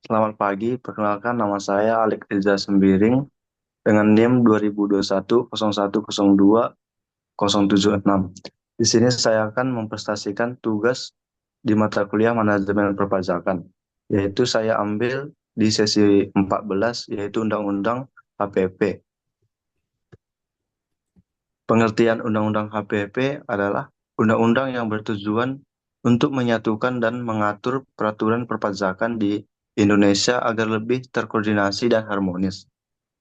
Selamat pagi, perkenalkan nama saya Alex Riza Sembiring dengan NIM 2021 0102 076. Di sini saya akan mempresentasikan tugas di mata kuliah manajemen perpajakan, yaitu saya ambil di sesi 14, yaitu Undang-Undang HPP. Pengertian Undang-Undang HPP adalah undang-undang yang bertujuan untuk menyatukan dan mengatur peraturan perpajakan di Indonesia agar lebih terkoordinasi dan harmonis.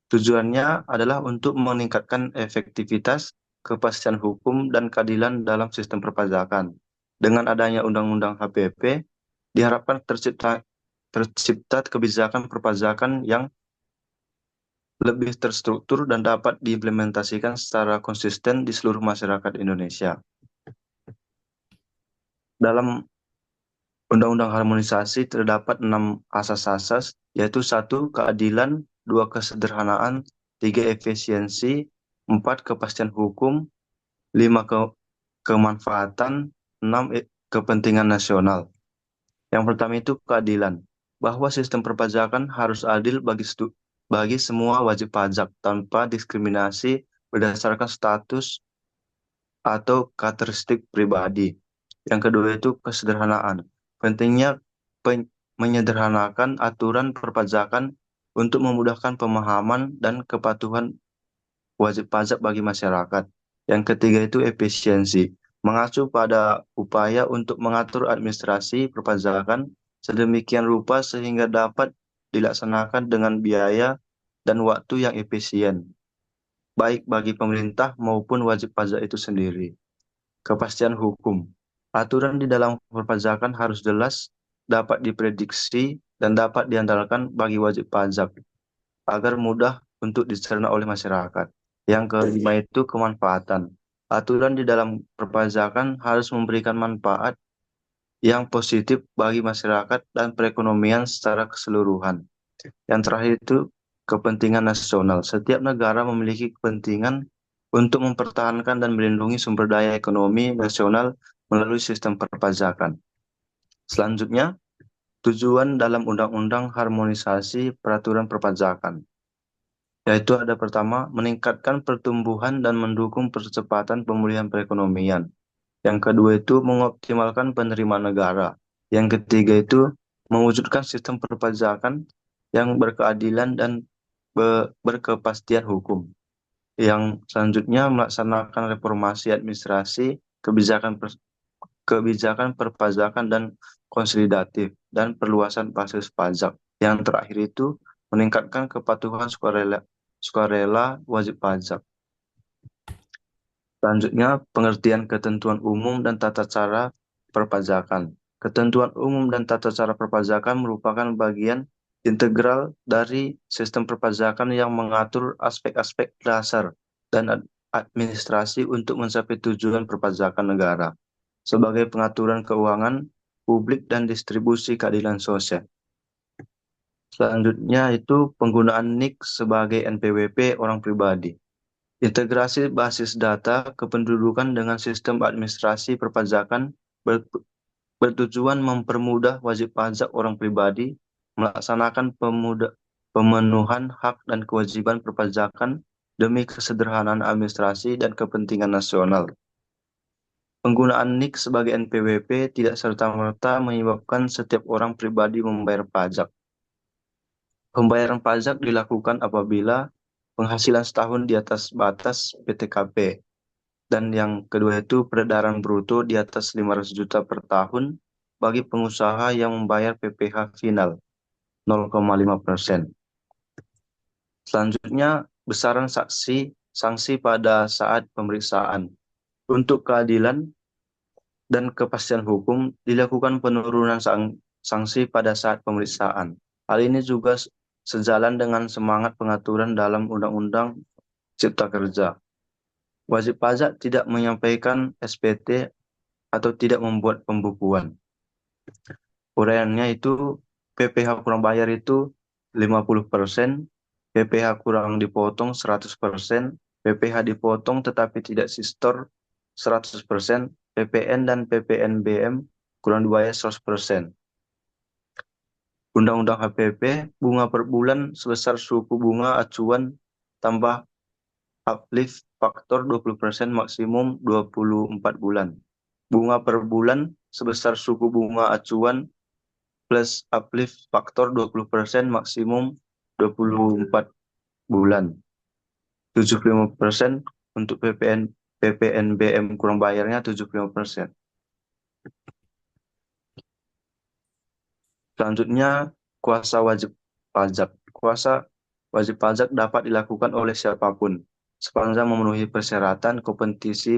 Tujuannya adalah untuk meningkatkan efektivitas, kepastian hukum, dan keadilan dalam sistem perpajakan. Dengan adanya Undang-Undang HPP, diharapkan tercipta kebijakan perpajakan yang lebih terstruktur dan dapat diimplementasikan secara konsisten di seluruh masyarakat Indonesia. Dalam Undang-Undang Harmonisasi terdapat 6 asas-asas, yaitu satu, keadilan, dua, kesederhanaan, tiga, efisiensi, empat, kepastian hukum, lima, kemanfaatan, enam, kepentingan nasional. Yang pertama itu keadilan, bahwa sistem perpajakan harus adil bagi semua wajib pajak tanpa diskriminasi berdasarkan status atau karakteristik pribadi. Yang kedua itu kesederhanaan. Pentingnya menyederhanakan aturan perpajakan untuk memudahkan pemahaman dan kepatuhan wajib pajak bagi masyarakat. Yang ketiga itu efisiensi, mengacu pada upaya untuk mengatur administrasi perpajakan sedemikian rupa sehingga dapat dilaksanakan dengan biaya dan waktu yang efisien, baik bagi pemerintah maupun wajib pajak itu sendiri. Kepastian hukum. Aturan di dalam perpajakan harus jelas, dapat diprediksi, dan dapat diandalkan bagi wajib pajak agar mudah untuk dicerna oleh masyarakat. Yang kelima itu kemanfaatan. Aturan di dalam perpajakan harus memberikan manfaat yang positif bagi masyarakat dan perekonomian secara keseluruhan. Yang terakhir itu kepentingan nasional. Setiap negara memiliki kepentingan untuk mempertahankan dan melindungi sumber daya ekonomi nasional melalui sistem perpajakan. Selanjutnya, tujuan dalam Undang-Undang Harmonisasi Peraturan Perpajakan, yaitu ada pertama, meningkatkan pertumbuhan dan mendukung percepatan pemulihan perekonomian. Yang kedua itu mengoptimalkan penerimaan negara. Yang ketiga itu mewujudkan sistem perpajakan yang berkeadilan dan berkepastian hukum. Yang selanjutnya melaksanakan reformasi administrasi, kebijakan perpajakan dan konsolidatif, dan perluasan basis pajak. Yang terakhir itu meningkatkan kepatuhan sukarela wajib pajak. Selanjutnya, pengertian ketentuan umum dan tata cara perpajakan. Ketentuan umum dan tata cara perpajakan merupakan bagian integral dari sistem perpajakan yang mengatur aspek-aspek dasar dan administrasi untuk mencapai tujuan perpajakan negara sebagai pengaturan keuangan publik dan distribusi keadilan sosial. Selanjutnya itu penggunaan NIK sebagai NPWP orang pribadi. Integrasi basis data kependudukan dengan sistem administrasi perpajakan bertujuan mempermudah wajib pajak orang pribadi melaksanakan pemenuhan hak dan kewajiban perpajakan demi kesederhanaan administrasi dan kepentingan nasional. Penggunaan NIK sebagai NPWP tidak serta-merta menyebabkan setiap orang pribadi membayar pajak. Pembayaran pajak dilakukan apabila penghasilan setahun di atas batas PTKP. Dan yang kedua itu peredaran bruto di atas 500 juta per tahun bagi pengusaha yang membayar PPh final 0,5%. Selanjutnya, besaran sanksi pada saat pemeriksaan. Untuk keadilan dan kepastian hukum dilakukan penurunan sanksi pada saat pemeriksaan. Hal ini juga sejalan dengan semangat pengaturan dalam Undang-Undang Cipta Kerja. Wajib pajak tidak menyampaikan SPT atau tidak membuat pembukuan. Uraiannya itu PPh kurang bayar itu 50%, PPh kurang dipotong 100%, PPh dipotong tetapi tidak sistor 100%, PPN dan PPNBM kurang dibayar 100%. Undang-Undang HPP, bunga per bulan sebesar suku bunga acuan tambah uplift faktor 20% maksimum 24 bulan. Bunga per bulan sebesar suku bunga acuan plus uplift faktor 20% maksimum 24 bulan. 75% untuk PPNBM kurang bayarnya 75%. Selanjutnya, kuasa wajib pajak. Kuasa wajib pajak dapat dilakukan oleh siapapun sepanjang memenuhi persyaratan kompetisi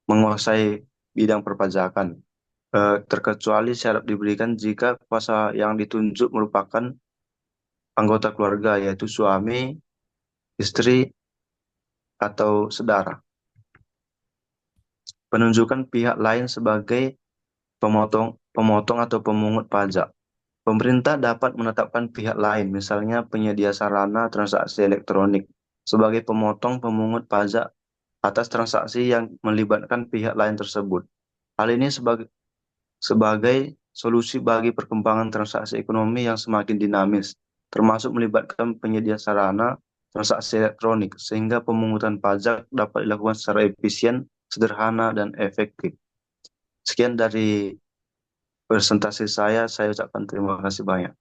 menguasai bidang perpajakan. Terkecuali syarat diberikan jika kuasa yang ditunjuk merupakan anggota keluarga, yaitu suami, istri, atau saudara. Penunjukan pihak lain sebagai pemotong atau pemungut pajak. Pemerintah dapat menetapkan pihak lain, misalnya penyedia sarana transaksi elektronik, sebagai pemotong pemungut pajak atas transaksi yang melibatkan pihak lain tersebut. Hal ini sebagai solusi bagi perkembangan transaksi ekonomi yang semakin dinamis, termasuk melibatkan penyedia sarana transaksi elektronik, sehingga pemungutan pajak dapat dilakukan secara efisien, sederhana, dan efektif. Sekian dari presentasi saya ucapkan terima kasih banyak.